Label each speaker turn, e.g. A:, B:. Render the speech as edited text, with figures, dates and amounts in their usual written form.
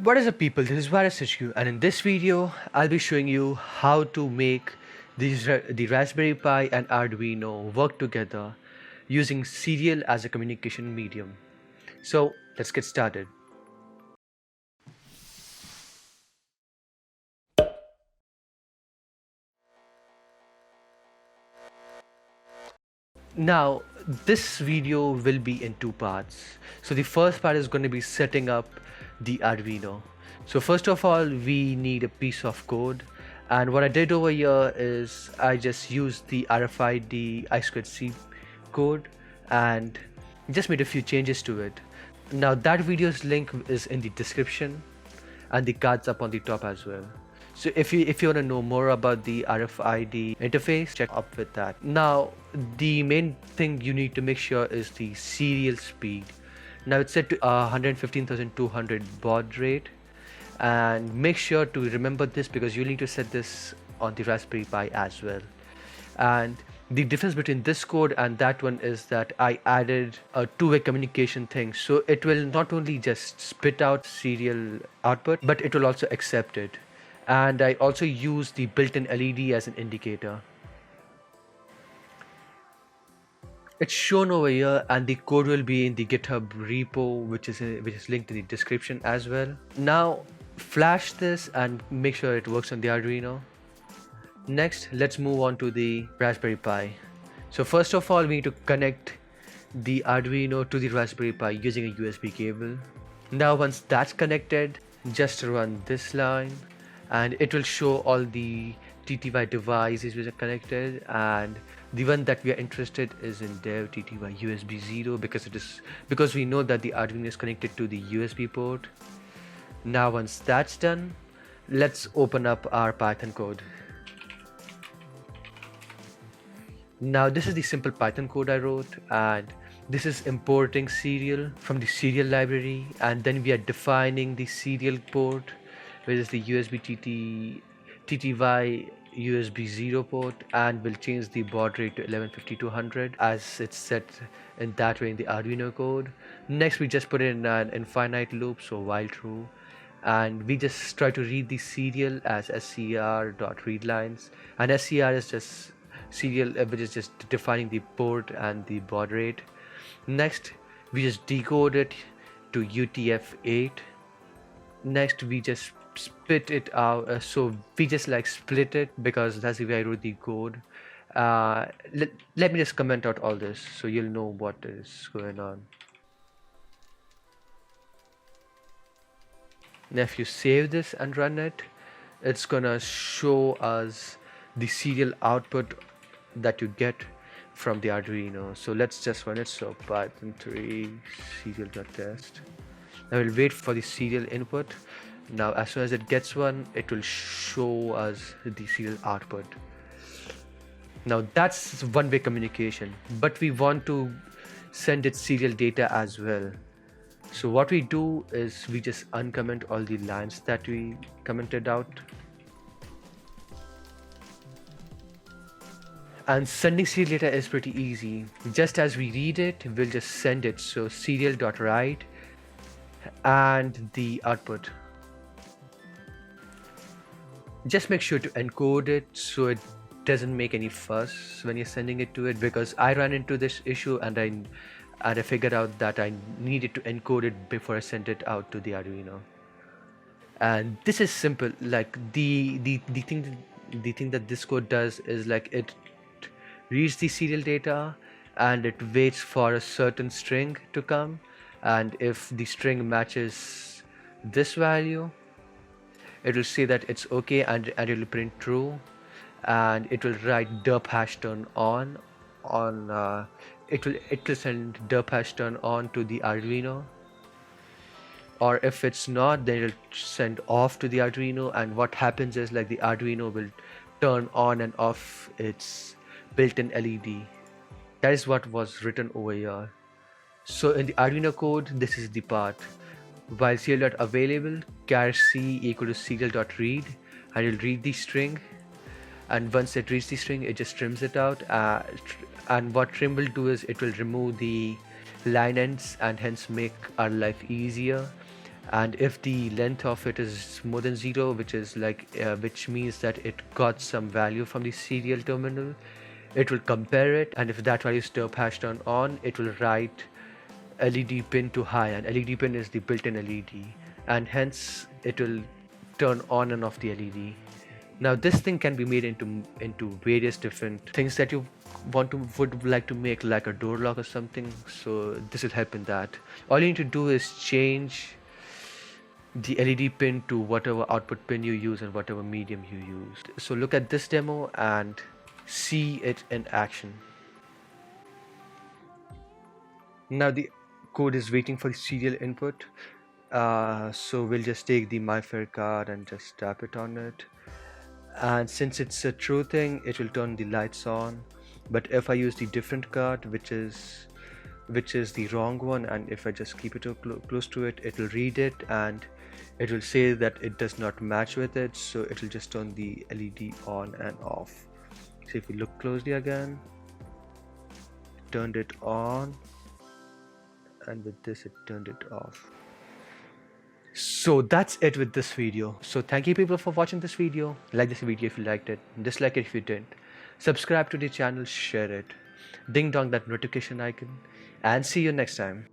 A: What is up people, this is Virus HQ, and in this video I'll be showing you how to make the Raspberry Pi and Arduino work together using serial as a communication medium. So let's get started. Now this video will be in two parts. So the first part is going to be setting up the Arduino. So first of all, we need a piece of code, and what I did over here is I just used the RFID I2C code and just made a few changes to it. Now that video's link is in the description and the cards up on the top as well. So if you want to know more about the RFID interface, check up with that. Now the main thing you need to make sure is the serial speed. Now it's set to 115,200 baud rate, and make sure to remember this because you need to set this on the Raspberry Pi as well. And the difference between this code and that one is that I added a two-way communication thing, so it will not only just spit out serial output, but it will also accept it. And I also use the built-in LED as an indicator. It's shown over here, and the code will be in the GitHub repo, which is linked in the description as well. Now flash this and make sure it works on the Arduino. Next, let's move on to the Raspberry Pi. So first of all, we need to connect the Arduino to the Raspberry Pi using a USB cable. Now once that's connected, just run this line and it will show all the TTY devices which are connected, and the one that we are interested is in dev TTY USB 0 because we know that the Arduino is connected to the USB port. Now once that's done, let's open up our Python code. Now this is the simple Python code I wrote, and this is importing serial from the serial library, and then we are defining the serial port, which is the TTY USB 0 port, and we'll change the baud rate to 1150-200 as it's set in that way in the Arduino code. Next we just put in an infinite loop, so while true, and we just try to read the serial as scr.readlines, and scr is just serial, which is just defining the port and the baud rate. Next we just decode it to UTF-8. Next we just split it out, so we just split it because that's the way I wrote the code. Let me just comment out all this so you'll know what is going on. Now if you save this and run it, it's gonna show us the serial output that you get from the Arduino. So let's just run it. So Python 3 serial.test. Now we'll wait for the serial input. Now as soon as it gets one, it will show us the serial output. Now that's one-way communication, but we want to send it serial data as well. So what we do is we just uncomment all the lines that we commented out. And sending serial data is pretty easy. Just as we read it, we'll just send it. So serial.write and the output. Just make sure to encode it so it doesn't make any fuss when you're sending it to it, because I ran into this issue and I figured out that I needed to encode it before I sent it out to the Arduino. And this is simple. Like the thing that this code does is it reads the serial data and it waits for a certain string to come, and if the string matches this value, it will say that it's okay, and it will print true, and it will write derp hash turn on it will send derp hash turn on to the Arduino, or if it's not, then it'll send off to the Arduino. And what happens is the Arduino will turn on and off its built-in LED. That is what was written over here. So in the Arduino code, this is the part. While serial.available, char c equal to serial.read, and it'll read the string, and once it reads the string, it just trims it out, and what trim will do is it will remove the line ends and hence make our life easier. and if the length of it is more than 0, which is which means that it got some value from the serial terminal, it will compare it, and if that value is still hash turned on, it will write LED pin to high, and LED pin is the built-in LED, and hence it will turn on and off the LED. Now this thing can be made into various different things that you would like to make, like a door lock or something. So this will help in that. All you need to do is change the LED pin to whatever output pin you use and whatever medium you use. So look at this demo and see it in action. Now the code is waiting for the serial input. So we'll just take the MyFair card and just tap it on it. And since it's a true thing, it will turn the lights on. But if I use the different card, which is the wrong one, and if I just keep it close to it, it will read it and it will say that it does not match with it, so it will just turn the LED on and off. So if you look closely again, it turned it on, and with this it turned it off. So that's it with this video. So thank you people for watching this video. Like this video if you liked it, dislike it if you didn't. Subscribe to the channel, share it, ding dong that notification icon, and see you next time.